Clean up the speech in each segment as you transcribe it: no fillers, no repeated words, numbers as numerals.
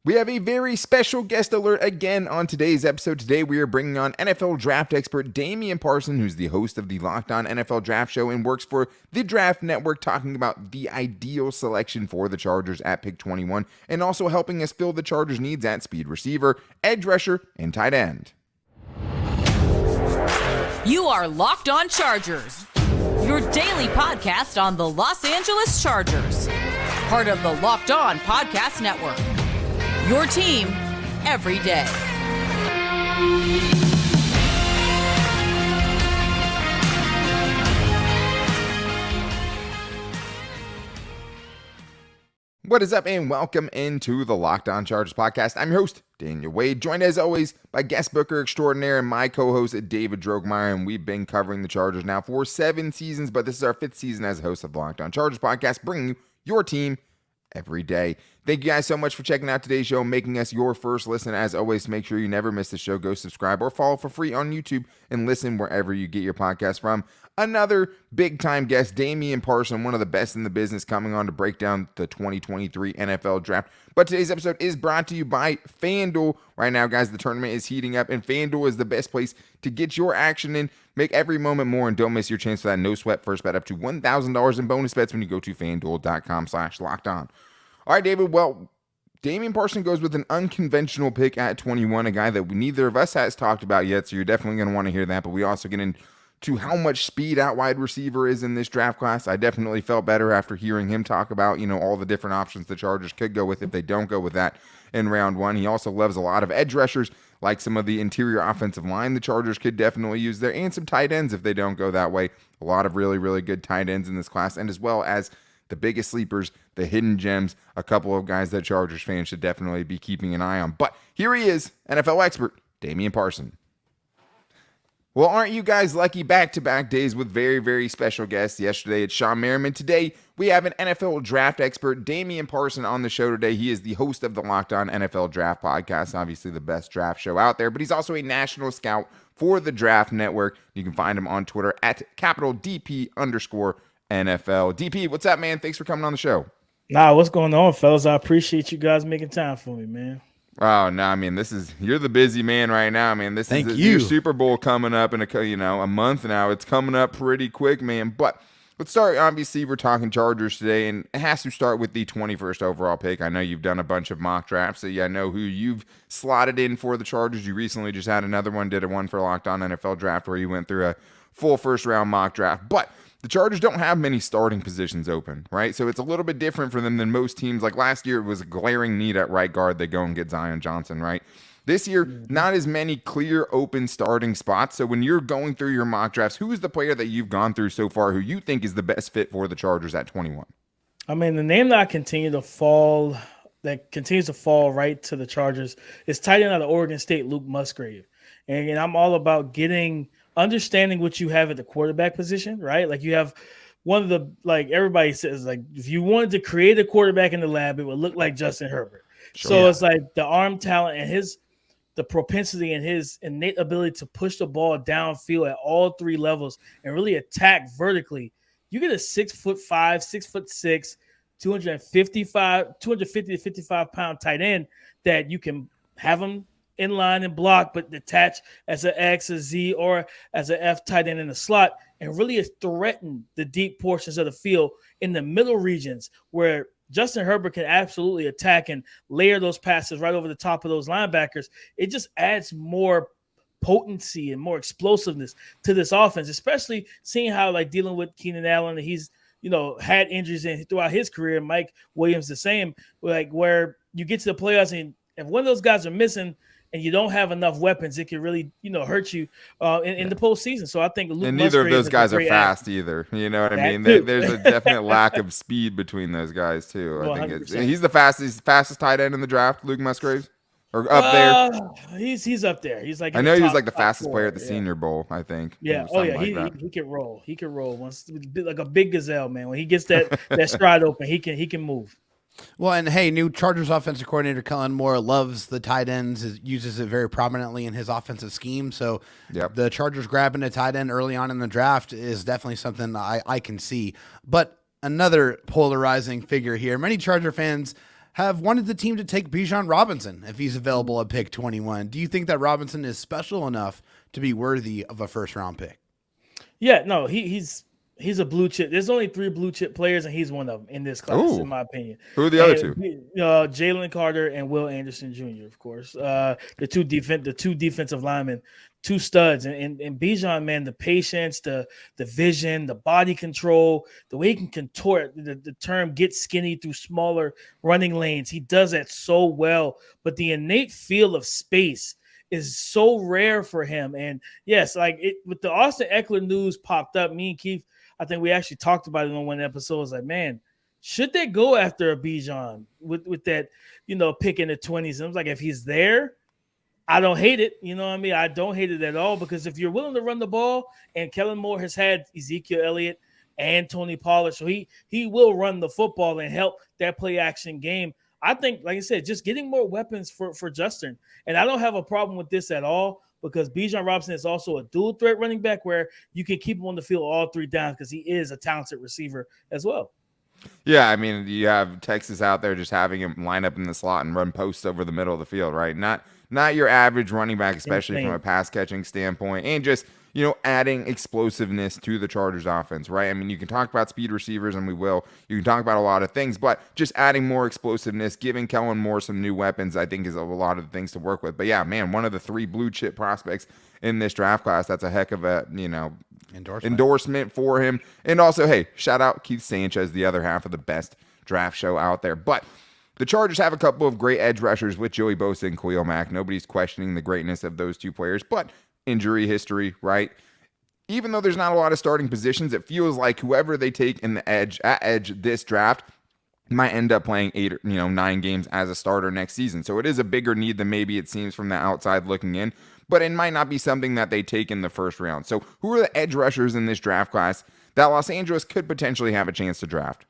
We have a very special guest alert again on today's episode. Today, we are bringing on NFL draft expert Damian Parson, who's the host of the Locked On NFL Draft Show and works for the Draft Network, talking about the ideal selection for the Chargers at pick 21, and also helping us fill the Chargers' needs at speed receiver, edge rusher, and tight end. You are Locked On Chargers, your daily podcast on the Los Angeles Chargers, part of the Locked On Podcast Network. Your team every day. What is up, and welcome into the Locked On Chargers podcast. I'm your host, Daniel Wade, joined as always by guest booker extraordinaire and my co-host, David Drogemeyer, and we've been covering the Chargers now for 7 seasons, but this is our 5th season as a host of the Locked On Chargers podcast, bringing you your team every day. Thank you guys so much for checking out today's show, making us your first listen. As always, make sure you never miss the show. Go subscribe or follow for free on YouTube and listen wherever you get your podcast from. Another big-time guest, Damian Parson, one of the best in the business, coming on to break down the 2023 NFL Draft. But today's episode is brought to you by FanDuel. Right now, guys, the tournament is heating up, and FanDuel is the best place to get your action in. Make every moment more, and don't miss your chance for that no-sweat first bet up to $1,000 in bonus bets when you go to FanDuel.com/lockedon. All right, David, well, Damian Parson goes with an unconventional pick at 21, a guy that neither of us has talked about yet, so you're definitely going to want to hear that, but we also get into how much speed out wide receiver is in this draft class. I definitely felt better after hearing him talk about, all the different options the Chargers could go with if they don't go with that in round 1. He also loves a lot of edge rushers, like some of the interior offensive line the Chargers could definitely use there, and some tight ends if they don't go that way. A lot of really, really good tight ends in this class, and as well as the biggest sleepers, the hidden gems, a couple of guys that Chargers fans should definitely be keeping an eye on. But here he is, NFL expert, Damian Parson. Well, aren't you guys lucky? Back-to-back days with very, very special guests. Yesterday, it's Sean Merriman. Today, we have an NFL draft expert, Damian Parson, on the show today. He is the host of the Locked On NFL Draft podcast, obviously the best draft show out there, but he's also a national scout for the Draft Network. You can find him on Twitter at @DP_NFL. DP, what's up, man? Thanks for coming on the show. Nah, what's going on, fellas? I appreciate you guys making time for me, man. Oh, no, I mean, you're the busy man right now, man. Thank you. Your Super Bowl coming up in a month now. It's coming up pretty quick, man. But let's start. Obviously, we're talking Chargers today, and it has to start with the 21st overall pick. I know you've done a bunch of mock drafts, so I know who you've slotted in for the Chargers. You recently just had another one, did a one for Locked On NFL Draft where you went through a full first-round mock draft. But the Chargers don't have many starting positions open, right? So it's a little bit different for them than most teams. Like last year, it was a glaring need at right guard. They go and get Zion Johnson, right? This year, not as many clear open starting spots. So when you're going through your mock drafts, who is the player that you've gone through so far who you think is the best fit for the Chargers at 21? I mean, the name that continues to fall right to the Chargers is tight end out of Oregon State, Luke Musgrave. And I'm all about understanding what you have at the quarterback position, right? Like you have one of the, like everybody says, like if you wanted to create a quarterback in the lab, it would look like Justin Herbert. Sure, so it's like the arm talent and the propensity and his innate ability to push the ball downfield at all 3 levels and really attack vertically. You get a 6'5", 6'6", 250 to 55 pound tight end that you can have him in line and block, but detach as an X, a Z, or as an F tight end in the slot, and really threaten the deep portions of the field in the middle regions where Justin Herbert can absolutely attack and layer those passes right over the top of those linebackers. It just adds more potency and more explosiveness to this offense, especially seeing how dealing with Keenan Allen, and he's had injuries throughout his career. Mike Williams the same, where you get to the playoffs and if one of those guys are missing and you don't have enough weapons, it can really, hurt you in the postseason. So I think Luke and neither Musgrave of those guys are fast athlete. either. You know what I mean? There's a definite lack of speed between those guys too. I think he's the fastest tight end in the draft, Luke Musgrave, or up there. He's up there. He's I know he was the fastest player at the Senior Bowl. I think. Yeah. Oh yeah. He can roll. He can roll once like a big gazelle, man. When he gets that stride open, he can move. Well, and hey, new Chargers offensive coordinator Kellen Moore loves the tight ends, uses it very prominently in his offensive scheme. So the Chargers grabbing a tight end early on in the draft is definitely something I can see. But another polarizing figure here. Many Charger fans have wanted the team to take Bijan Robinson if he's available at pick 21. Do you think that Robinson is special enough to be worthy of a first-round pick? Yeah, no, he's a blue chip. There's only 3 blue chip players, and he's one of them in this class, in my opinion. Who are the other two? Jalen Carter and Will Anderson Jr., of course. The two defensive linemen, 2 studs. And Bijan, man, the patience, the vision, the body control, the way he can contort, the term get skinny through smaller running lanes. He does that so well. But the innate feel of space is so rare for him. And yes, with the Austin Eckler news popped up, me and Keith, I think we actually talked about it on one episode. It's like, man, should they go after a Bijan with that, pick in the 20s? And I was like, if he's there, I don't hate it. You know what I mean? I don't hate it at all, because if you're willing to run the ball, and Kellen Moore has had Ezekiel Elliott and Tony Pollard, so he will run the football and help that play action game. I think, like I said, just getting more weapons for Justin. And I don't have a problem with this at all, because Bijan Robinson is also a dual threat running back where you can keep him on the field all 3 downs, because he is a talented receiver as well. Yeah, I mean, you have Texas out there just having him line up in the slot and run posts over the middle of the field, right? Not your average running back, especially from a pass catching standpoint, and just, adding explosiveness to the Chargers offense, right? I mean, you can talk about speed receivers, and we will. You can talk about a lot of things, but just adding more explosiveness, giving Kellen Moore some new weapons, I think is a lot of the things to work with. But yeah, man, one of the 3 blue chip prospects in this draft class, that's a heck of a, endorsement for him. And also, hey, shout out Keith Sanchez, the other half of the best draft show out there. But the Chargers have a couple of great edge rushers with Joey Bosa and Khalil Mack. Nobody's questioning the greatness of those 2 players, but injury history, right? Even though there's not a lot of starting positions, it feels like whoever they take in the edge this draft might end up playing 8 or 9 games as a starter next season. So it is a bigger need than maybe it seems from the outside looking in, but it might not be something that they take in the first round. So who are the edge rushers in this draft class that Los Angeles could potentially have a chance to draft?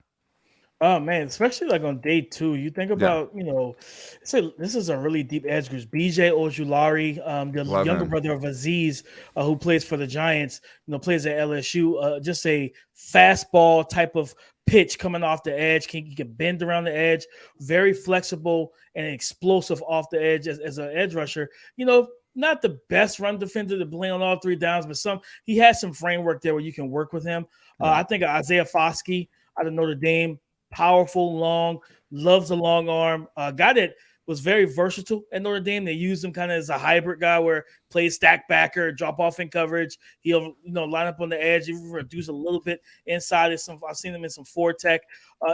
Oh man, especially on day 2, you think about, this is a really deep edge group. BJ Ojulari, the younger brother of Aziz, who plays for the Giants, plays at LSU, just a fastball type of pitch coming off the edge. He can bend around the edge, very flexible and explosive off the edge as an edge rusher. Not the best run defender to play on all 3 downs, but he has some framework there where you can work with him. I think Isaiah Foskey out of Notre Dame, powerful, long, loves a long arm. A guy that was very versatile at Notre Dame. They used him kind of as a hybrid guy where plays stack backer, drop off in coverage. He'll line up on the edge, even reduce a little bit inside. I've seen him in some 4-tech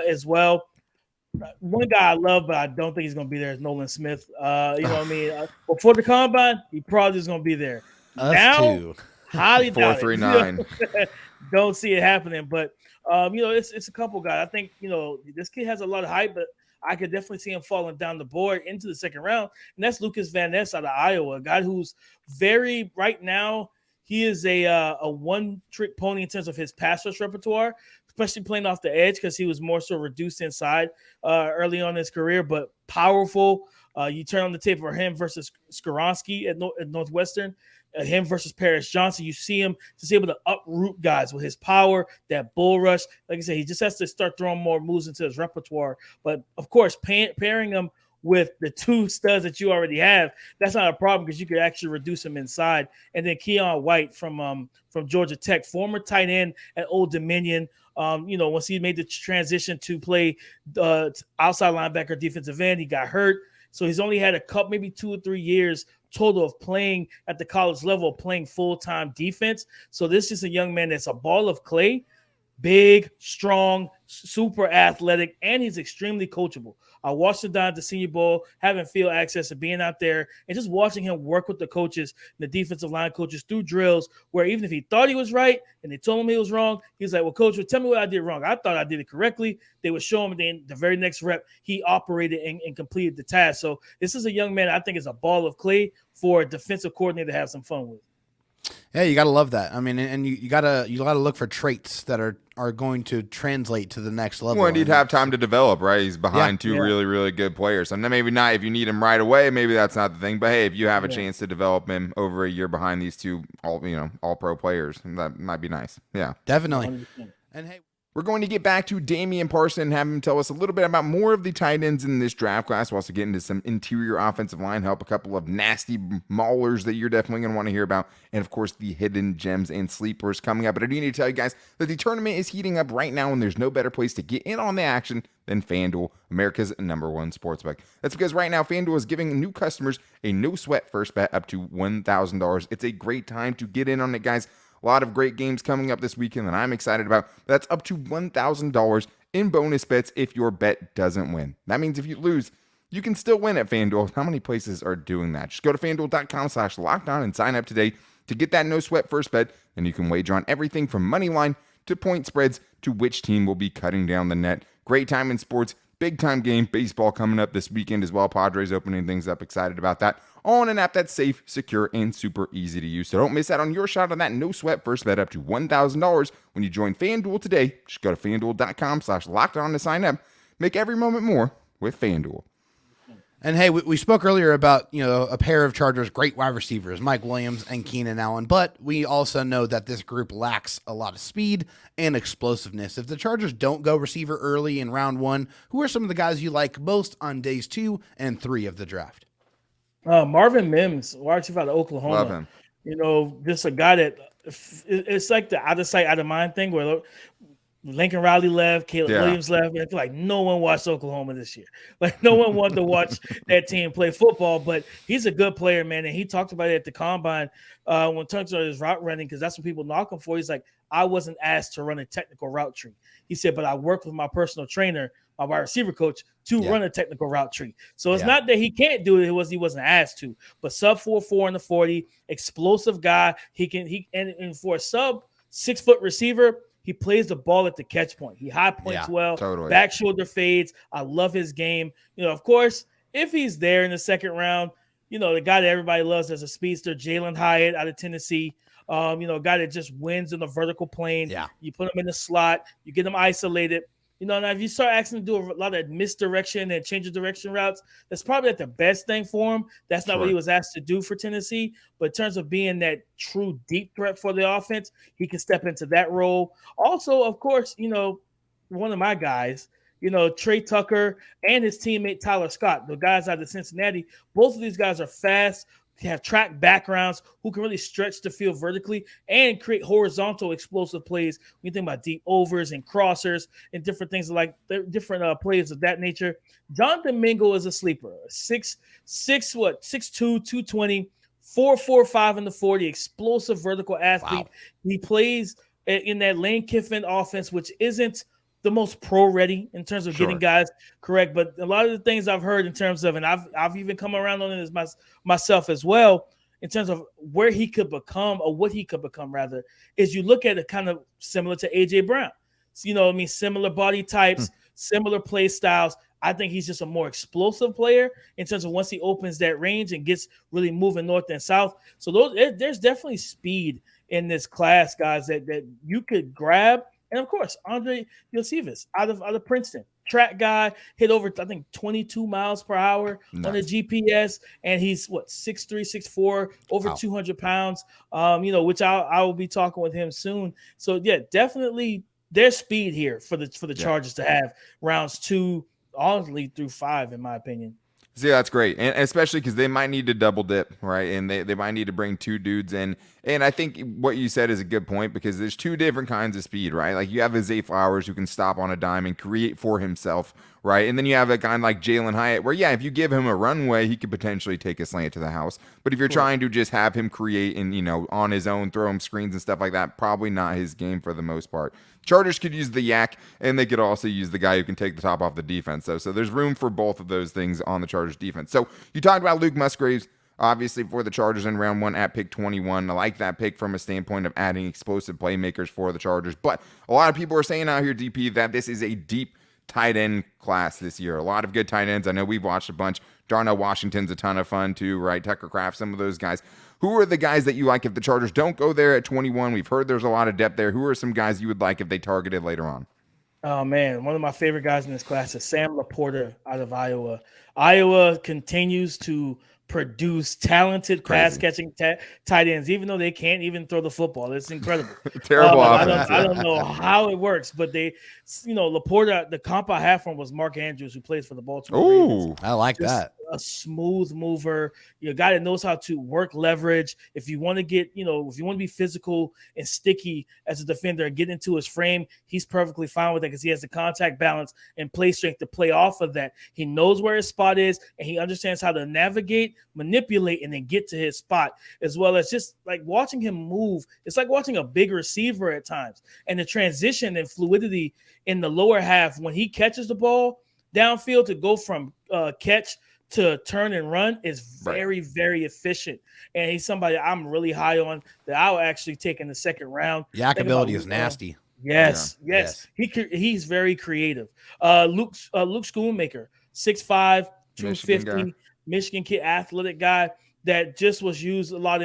as well. One guy I love, but I don't think he's going to be there, is Nolan Smith. You know what I mean? Before the combine, he probably is going to be there. Now, highly doubt it. 4.39. Don't see it happening, but it's a couple guys. I think this kid has a lot of hype, but I could definitely see him falling down the board into the second round, and that's Lukas Van Ness out of Iowa, a guy who's right now. He is a one-trick pony in terms of his pass rush repertoire, especially playing off the edge because he was more so reduced inside early on in his career, but powerful. You turn on the tape for him versus Skoronski at Northwestern, him versus Paris Johnson. You see him just able to uproot guys with his power, that bull rush. Like I said, he just has to start throwing more moves into his repertoire. But, of course, pairing him with the 2 studs that you already have, that's not a problem because you could actually reduce him inside. And then Keon White from Georgia Tech, former tight end at Old Dominion. Once he made the transition to play outside linebacker, defensive end, he got hurt. So he's only had maybe 2 or 3 years total of playing at the college level, playing full-time defense. So this is a young man that's a ball of clay, big, strong, super athletic, and he's extremely coachable. I watched him down at the Senior Bowl, having field access and being out there and just watching him work with the coaches, the defensive line coaches through drills where even if he thought he was right and they told him he was wrong, he's like, well, coach, tell me what I did wrong. I thought I did it correctly. They would show him, and then the very next rep, he operated and completed the task. So this is a young man I think is a ball of clay for a defensive coordinator to have some fun with. Yeah, you got to love that. I mean, and you gotta look for traits that are going to translate to the next level. Well, and he'd have time to develop, right? He's behind 2 really, really good players. And then maybe not if you need him right away, maybe that's not the thing. But hey, if you have a chance to develop him over a year behind these 2 all pro players, that might be nice. Yeah, definitely. 100%. And hey, We're going to get back to Damian Parson and have him tell us a little bit about more of the tight ends in this draft class. We'll also get into some interior offensive line help, a couple of nasty maulers that you're definitely going to want to hear about, and of course the hidden gems and sleepers coming up. But I do need to tell you guys that the tournament is heating up right now, and there's no better place to get in on the action than FanDuel, America's #1 sportsbook. That's because right now FanDuel is giving new customers a no-sweat first bet up to $1,000. It's a great time to get in on it, guys. A lot of great games coming up this weekend that I'm excited about. That's up to $1,000 in bonus bets if your bet doesn't win. That means if you lose, you can still win at FanDuel. How many places are doing that? Just go to FanDuel.com/lockedon and sign up today to get that no sweat first bet. And you can wager on everything from money line to point spreads to which team will be cutting down the net. Great time in sports. Big time game. Baseball coming up this weekend as well. Padres opening things up. Excited about that. All on an app that's safe, secure, and super easy to use. So don't miss out on your shot on that no sweat first bet up to $1,000 when you join FanDuel today. Just go to FanDuel.com/lockedon to sign up. Make every moment more with FanDuel. And hey, we spoke earlier about, a pair of Chargers, great wide receivers, Mike Williams and Keenan Allen, but we also know that this group lacks a lot of speed and explosiveness. If the Chargers don't go receiver early in round 1, who are some of the guys you like most on days 2 and 3 of the draft? Marvin Mims, wide receiver out of Oklahoma. Love him. Just a guy that it's like the out of sight, out of mind thing where Lincoln Riley left, Caleb Williams left. I feel like no one watched Oklahoma this year. Like no one wanted to watch that team play football, but he's a good player, man. And he talked about it at the combine when talking about his route running, because that's what people knock him for. He's like, I wasn't asked to run a technical route tree. He said, but I worked with my personal trainer, my wide receiver coach, to run a technical route tree. So it's not that he can't do it, he wasn't asked to. But sub 4.4 in the 40, explosive guy. And for a sub 6 foot receiver, he plays the ball at the catch point. He high points totally. Back shoulder fades. I love his game. Of course, if he's there in the second round, the guy that everybody loves as a speedster, Jalen Hyatt out of Tennessee, a guy that just wins in the vertical plane. Yeah. You put him in the slot, you get him isolated. Now if you start asking him to do a lot of misdirection and change of direction routes, that's probably the best thing for him. That's not what he was asked to do for Tennessee. But in terms of being that true deep threat for the offense, he can step into that role. Also, of course, one of my guys, Trey Tucker and his teammate Tyler Scott, the guys out of Cincinnati, both of these guys are fast, have track backgrounds, who can really stretch the field vertically and create horizontal explosive plays. When you think about deep overs and crossers and different things like different plays of that nature. Jonathan Mingo is a sleeper. 6'2", 220, 4.45 in the 40, explosive vertical athlete. Wow. He plays in that Lane Kiffin offense, which isn't the most pro-ready in terms of getting guys correct. But a lot of the things I've heard in terms of, and I've even come around on it myself as well, in terms of where he could become, or what he could become rather, is you look at it kind of similar to A.J. Brown. So, similar body types, similar play styles. I think he's just a more explosive player in terms of once he opens that range and gets really moving north and south. So there's definitely speed in this class, guys, that you could grab. And of course, Andre Yosivas out of Princeton, track guy, hit over, I think, 22 miles per hour on the GPS. And he's 6'3", 6'4", over 200 pounds, which I will be talking with him soon. So yeah, definitely there's speed here for the Chargers to have rounds 2 all the way through 5, in my opinion. See, that's great, and especially because they might need to double dip, right? And they might need to bring 2 dudes in. And I think what you said is a good point, because there's 2 different kinds of speed, right? Like you have Zay Flowers, who can stop on a dime and create for himself, right? And then you have a guy like Jalen Hyatt, where if you give him a runway, he could potentially take a slant to the house. But if you're trying to just have him create and on his own, throw him screens and stuff like that, probably not his game for the most part. Chargers could use the yak, and they could also use the guy who can take the top off the defense, though. So there's room for both of those things on the Chargers defense. So you talked about Luke Musgraves, obviously, for the Chargers in round 1 at pick 21. I like that pick from a standpoint of adding explosive playmakers for the Chargers. But a lot of people are saying out here, DP, that this is a deep tight end class this year. A lot of good tight ends. I know we've watched a bunch. Darnell Washington's a ton of fun too, right? Tucker Kraft, some of those guys. Who are the guys that you like if the Chargers don't go there at 21? We've heard there's a lot of depth there. Who are some guys you would like if they targeted later on? Oh, man. One of my favorite guys in this class is Sam Laporta out of Iowa. Iowa continues to produce talented pass catching tight ends, even though they can't even throw the football. It's incredible. Terrible offense. I don't know how it works, but they, Laporta, the comp I have from was Mark Andrews, who plays for the Baltimore Ravens. I like that. A smooth mover, a guy that knows how to work leverage. If you want to get, if you want to be physical and sticky as a defender and get into his frame, he's perfectly fine with that because he has the contact balance and play strength to play off of that. He knows where his spot is and he understands how to navigate, manipulate, and then get to his spot, as well as just like watching him move. It's like watching a big receiver at times, and the transition and fluidity in the lower half when he catches the ball downfield to go from catch to turn and run is very, very efficient. And he's somebody I'm really high on that I'll actually take in the second round. Yak ability is nasty. Yes. He's very creative. Luke Schoonmaker, 6'5", 250, Michigan kid, athletic guy that just was used a lot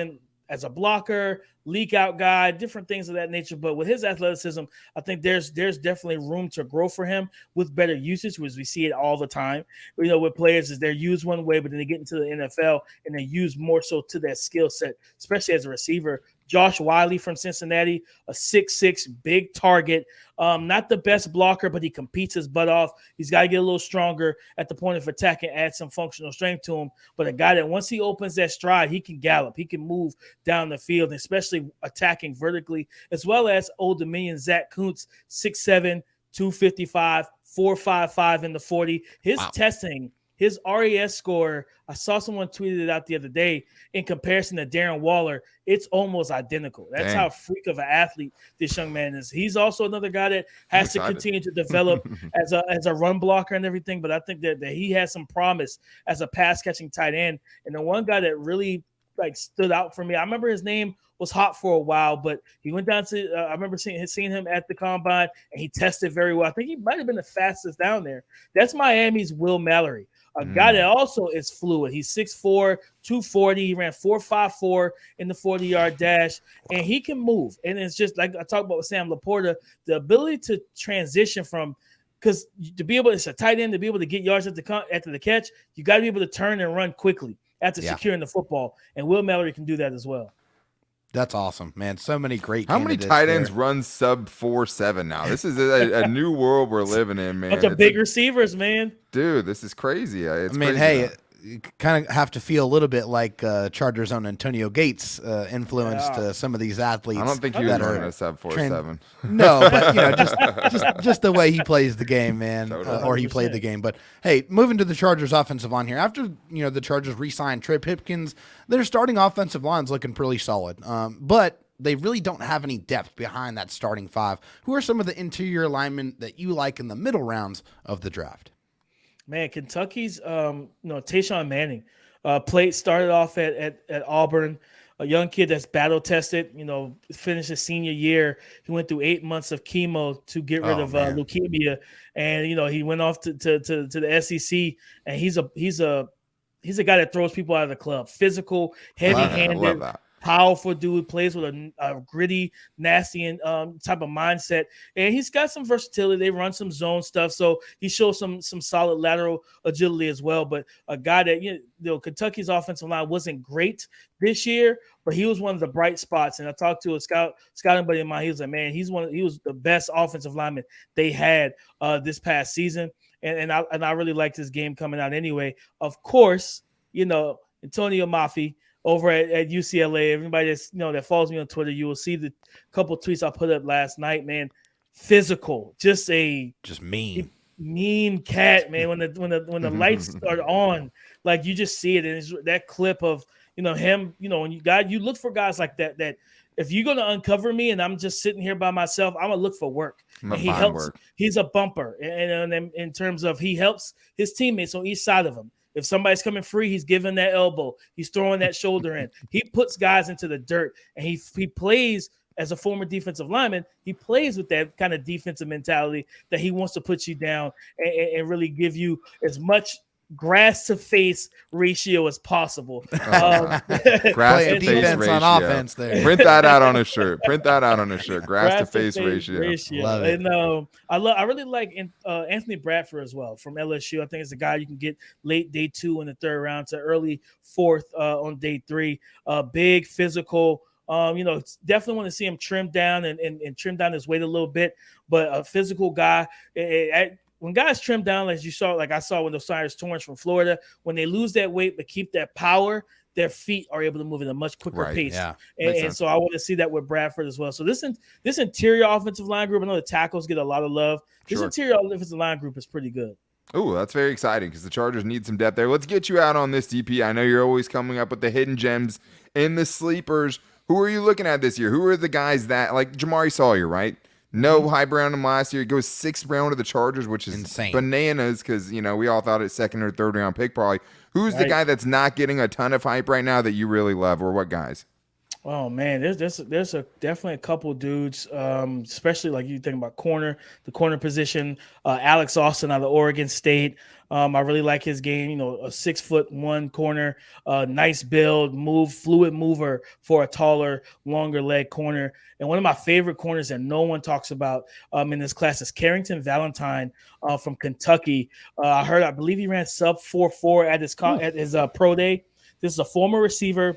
as a blocker, leak out guy, different things of that nature. But with his athleticism, I think there's definitely room to grow for him with better usage, because we see it all the time. With players is they're used one way, but then they get into the NFL and they use more so to their skill set, especially as a receiver. Josh Wiley from Cincinnati, a 6'6", big target. Not the best blocker, but he competes his butt off. He's got to get a little stronger at the point of attack and add some functional strength to him. But a guy that once he opens that stride, he can gallop. He can move down the field, especially attacking vertically, as well as Old Dominion Zach Kuntz, 6'7", 255, 4.55 in the 40. His testing, his RAS score, I saw someone tweeted it out the other day, in comparison to Darren Waller, it's almost identical. That's how freak of an athlete this young man is. He's also another guy that has to continue to develop as a run blocker and everything, but I think that he has some promise as a pass-catching tight end. And the one guy that really stood out for me, I remember his name was hot for a while, but he went down to I remember seeing him at the combine, and he tested very well. I think he might have been the fastest down there. That's Miami's Will Mallory, a guy that also is fluid. He's 6'4", 240. He ran 4.54 in the 40-yard dash, and he can move. And it's just like I talked about with Sam Laporta, the ability to transition from, because to be able, it's a tight end, to be able to get yards after the catch, you got to be able to turn and run quickly after securing the football, and Will Mallory can do that as well. That's awesome, man. So many great How many tight ends run sub 4.7 now? This is a new world we're living in, man. Bunch of big receivers, man. Dude, this is crazy. You kind of have to feel a little bit like Chargers own Antonio Gates influenced some of these athletes. I don't think he was running a sub 4.7. No, but just the way he plays the game, man, or he played the game. But hey, moving to the Chargers offensive line here. After the Chargers re-signed Trey Pipkins, their starting offensive line's looking pretty solid. But they really don't have any depth behind that starting five. Who are some of the interior linemen that you like in the middle rounds of the draft? Man, Kentucky's Tayshaun Manning started off at Auburn, a young kid that's battle tested, finished his senior year. He went through 8 months of chemo to get rid of leukemia. And, he went off to the SEC, and he's a guy that throws people out of the club. Physical, heavy-handed, powerful dude, plays with a gritty, nasty type of mindset, and he's got some versatility. They run some zone stuff, so he shows some solid lateral agility as well. But a guy that Kentucky's offensive line wasn't great this year, but he was one of the bright spots. And I talked to a scouting buddy of mine. He was like, man, he was the best offensive lineman they had this past season, and I really liked his game coming out anyway. Of course, Antonio Mafi over at UCLA. Everybody that's that follows me on Twitter, you will see the couple tweets I put up last night, man. Physical, just mean cat, man. When the lights start on, like you just see it, and it's that clip of him. When you look for guys like that. That if you're gonna uncover me and I'm just sitting here by myself, I'm gonna look for work. And he helps. He's a bumper, and in terms of he helps his teammates on each side of him. If somebody's coming free, he's giving that elbow. He's throwing that shoulder in. He puts guys into the dirt, and he plays as a former defensive lineman. He plays with that kind of defensive mentality that he wants to put you down and really give you as much grass to face ratio as possible. Grass to face defense ratio. on offense there. Print that out on a shirt. Grass to face ratio. Love it. And I really like Anthony Bradford as well from LSU. I think it's a guy you can get late day 2 in the 3rd round to early 4th on day 3. Big, physical. Definitely want to see him trim down and trim down his weight a little bit, but a physical guy. When guys trim down, as you saw, like I saw when the Cyrus Torrance from Florida, when they lose that weight but keep that power, their feet are able to move at a much quicker pace. Yeah. And so I want to see that with Bradford as well. So this interior offensive line group, I know the tackles get a lot of love. This interior offensive line group is pretty good. Oh, that's very exciting because the Chargers need some depth there. Let's get you out on this, DP. I know you're always coming up with the hidden gems and the sleepers. Who are you looking at this year? Who are the guys that, like Jamaree Salyer, right? No high round him last year. He goes 6th round of the Chargers, which is insane. Bananas because, we all thought it's 2nd or 3rd round pick probably. Who's the guy that's not getting a ton of hype right now that you really love, or what guys? Oh, man, there's definitely a couple dudes, especially like you think about the corner position. Alex Austin out of Oregon State. I really like his game, a 6'1" corner, nice build, fluid mover for a taller, longer leg corner. And one of my favorite corners that no one talks about in this class is Carrington Valentine from Kentucky. I believe he ran sub 4.4 at his pro day. This is a former receiver.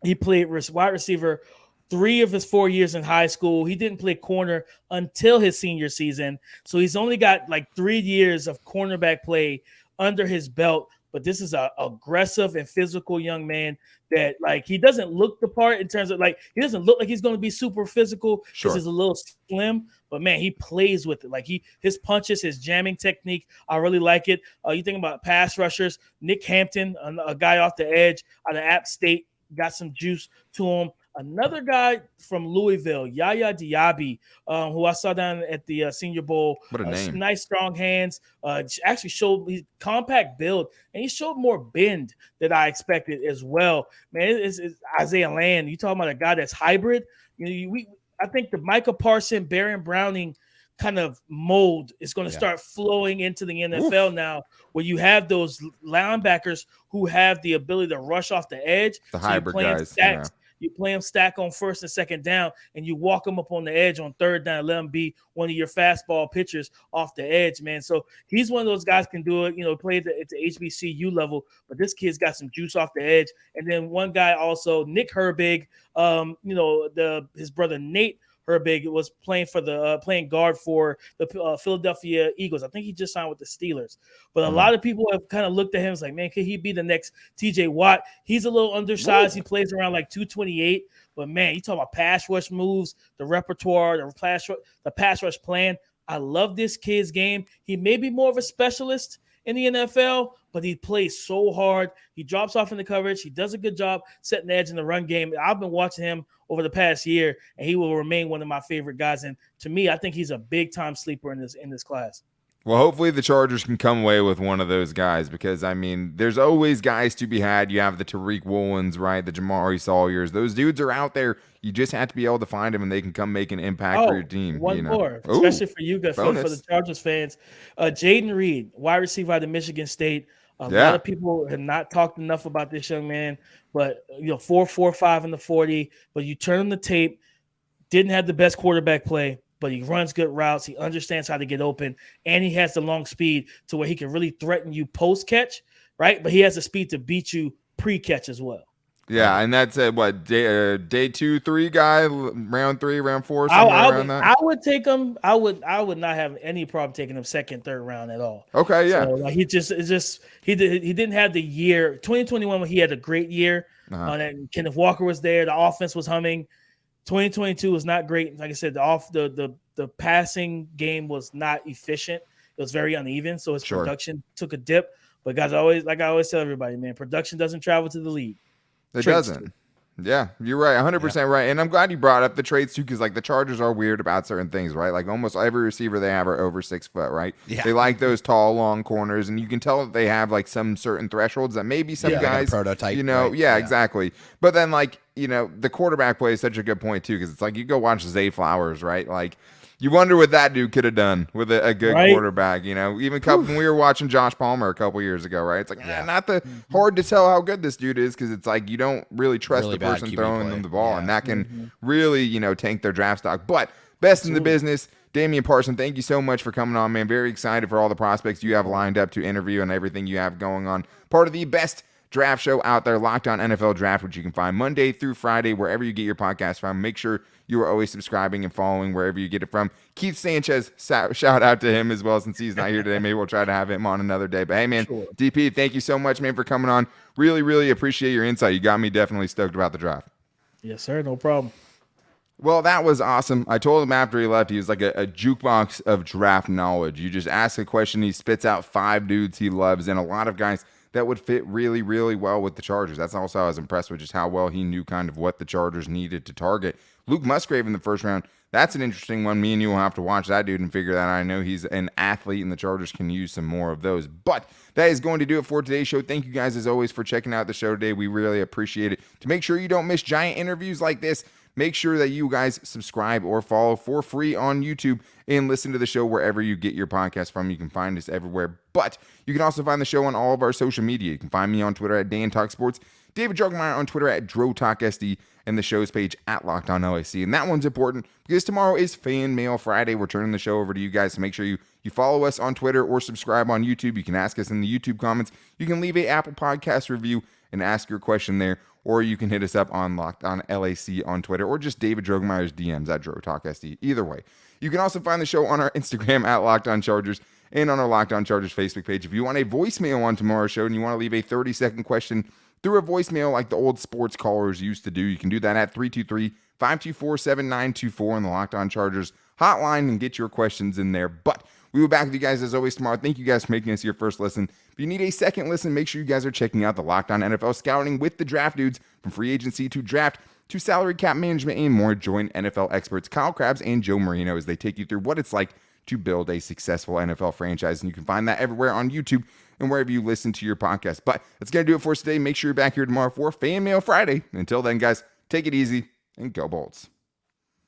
He played wide receiver 3 of his 4 years in high school. He didn't play corner until his senior season. So he's only got like 3 years of cornerback play under his belt. But this is a aggressive and physical young man that, like, he doesn't look the part in terms of, like, he doesn't look like he's going to be super physical. Sure. He's a little slim, but man, he plays with it. Like his punches, his jamming technique, I really like it. You think about pass rushers, Nick Hampton, a guy off the edge out of App State, got some juice to him. Another guy from Louisville, Yaya Diaby, who I saw down at the Senior Bowl. What a name. Nice, strong hands. Actually showed his compact build, and he showed more bend than I expected as well. Man, it's Isaiah Land. You talking about a guy that's hybrid. I think the Micah Parson, Baron Browning kind of mold is going to start flowing into the NFL now, where you have those linebackers who have the ability to rush off the edge. The hybrid guys. You play them stack on 1st and 2nd down, and you walk them up on the edge on 3rd down, let him be one of your fastball pitchers off the edge, man. So he's one of those guys can do it, played at the HBCU level, but this kid's got some juice off the edge. And then one guy also, Nick Herbig, his brother Nate Herbig was playing guard for the Philadelphia Eagles. I think he just signed with the Steelers. But a lot of people have kind of looked at him as like, man, could he be the next TJ Watt? He's a little undersized. He plays around like 228. But man, you talk about pass rush moves, the repertoire, the pass rush plan. I love this kid's game. He may be more of a specialist in the NFL, but he plays so hard. He drops off in the coverage. He does a good job setting the edge in the run game. I've been watching him over the past year, and he will remain one of my favorite guys. And to me, I think he's a big-time sleeper in this class. Well, hopefully the Chargers can come away with one of those guys because, I mean, there's always guys to be had. You have the Tariq Woolens, right, the Jamaree Salyers. Those dudes are out there. You just have to be able to find them, and they can come make an impact for your team. One more, especially for you guys, for the Chargers fans. Jaden Reed, wide receiver out of Michigan State. A lot of people have not talked enough about this young man, but 4.45 in the 40. But you turn on the tape, didn't have the best quarterback play, but he runs good routes. He understands how to get open, and he has the long speed to where he can really threaten you post-catch, right? But he has the speed to beat you pre-catch as well. Yeah, and that's day 2, 3 guy, round 3, round 4, somewhere around that. I would take him. I would not have any problem taking him 2nd, 3rd round at all. Okay, yeah. So, he didn't have the year 2021 when he had a great year. And Kenneth Walker was there. The offense was humming. 2022 was not great. Like I said, the passing game was not efficient. It was very uneven, so his production took a dip. But guys, I always tell everybody, man, production doesn't travel to the league. It doesn't. Yeah, you're right. 100% right. And I'm glad you brought up the trades too, because like the Chargers are weird about certain things, right? Like almost every receiver they have are over 6 foot, right? Yeah. They like those tall, long corners, and you can tell that they have like some certain thresholds that maybe some guys, like a prototype, right? Yeah, exactly. But then like, the quarterback play is such a good point too, because it's like you go watch Zay Flowers, right? Like You wonder what that dude could have done with a good quarterback, you know. Even when we were watching Josh Palmer a couple years ago, right? It's like not the hard to tell how good this dude is because it's like you don't really trust the person throwing them the ball, and that can really, you know, tank their draft stock. But best in the business, Damian Parson, thank you so much for coming on, man. Very excited for all the prospects you have lined up to interview and everything you have going on. Part of the best draft show out there, Locked On NFL Draft, which you can find Monday through Friday wherever you get your podcast from. Make sure you are always subscribing and following wherever you get it from. Keith Sanchez, shout out to him as well since he's not here today. Maybe we'll try to have him on another day. But hey, man, DP, thank you so much, man, for coming on. Really, really appreciate your insight. You got me definitely stoked about the draft. Yes, sir. No problem. Well, that was awesome. I told him after he left, he was like a jukebox of draft knowledge. You just ask a question, he spits out 5 dudes he loves, and a lot of guys that would fit really, really well with the Chargers. That's also I was impressed with, just how well he knew kind of what the Chargers needed to target. Luke Musgrave in the first round, that's an interesting one. Me and you will have to watch that dude and figure that out. I know he's an athlete, and the Chargers can use some more of those. But that is going to do it for today's show. Thank you guys, as always, for checking out the show today. We really appreciate it. To make sure you don't miss giant interviews like this, make sure that you guys subscribe or follow for free on YouTube and listen to the show wherever you get your podcast from. You can find us everywhere, but you can also find the show on all of our social media. You can find me on Twitter at Dan Talk Sports, David Drogmeyer on Twitter at DroTalkSD, and the show's page at Locked On LAC. And that one's important because tomorrow is Fan Mail Friday. We're turning the show over to you guys, so make sure you follow us on Twitter or subscribe on YouTube. You can ask us in the YouTube comments. You can leave a Apple Podcast review and ask your question there, or you can hit us up on Locked On LAC on Twitter, or just David Drogmeyer's DMs at DroTalkSD. Either way. You can also find the show on our Instagram at Locked On Chargers and on our Locked On Chargers Facebook page. If you want a voicemail on tomorrow's show and you want to leave a 30-second question through a voicemail like the old sports callers used to do, you can do that at 323-524-7924 on the Locked On Chargers hotline and get your questions in there. But we will be back with you guys as always tomorrow. Thank you guys for making us your first listen. If you need a second listen, make sure you guys are checking out the Locked On NFL Scouting with the Draft Dudes. From free agency to draft to salary cap management and more, join NFL experts Kyle Krabs and Joe Marino as they take you through what it's like to build a successful NFL franchise. And you can find that everywhere on YouTube and wherever you listen to your podcast. But that's going to do it for us today. Make sure you're back here tomorrow for Fan Mail Friday. Until then, guys, take it easy and go Bolts.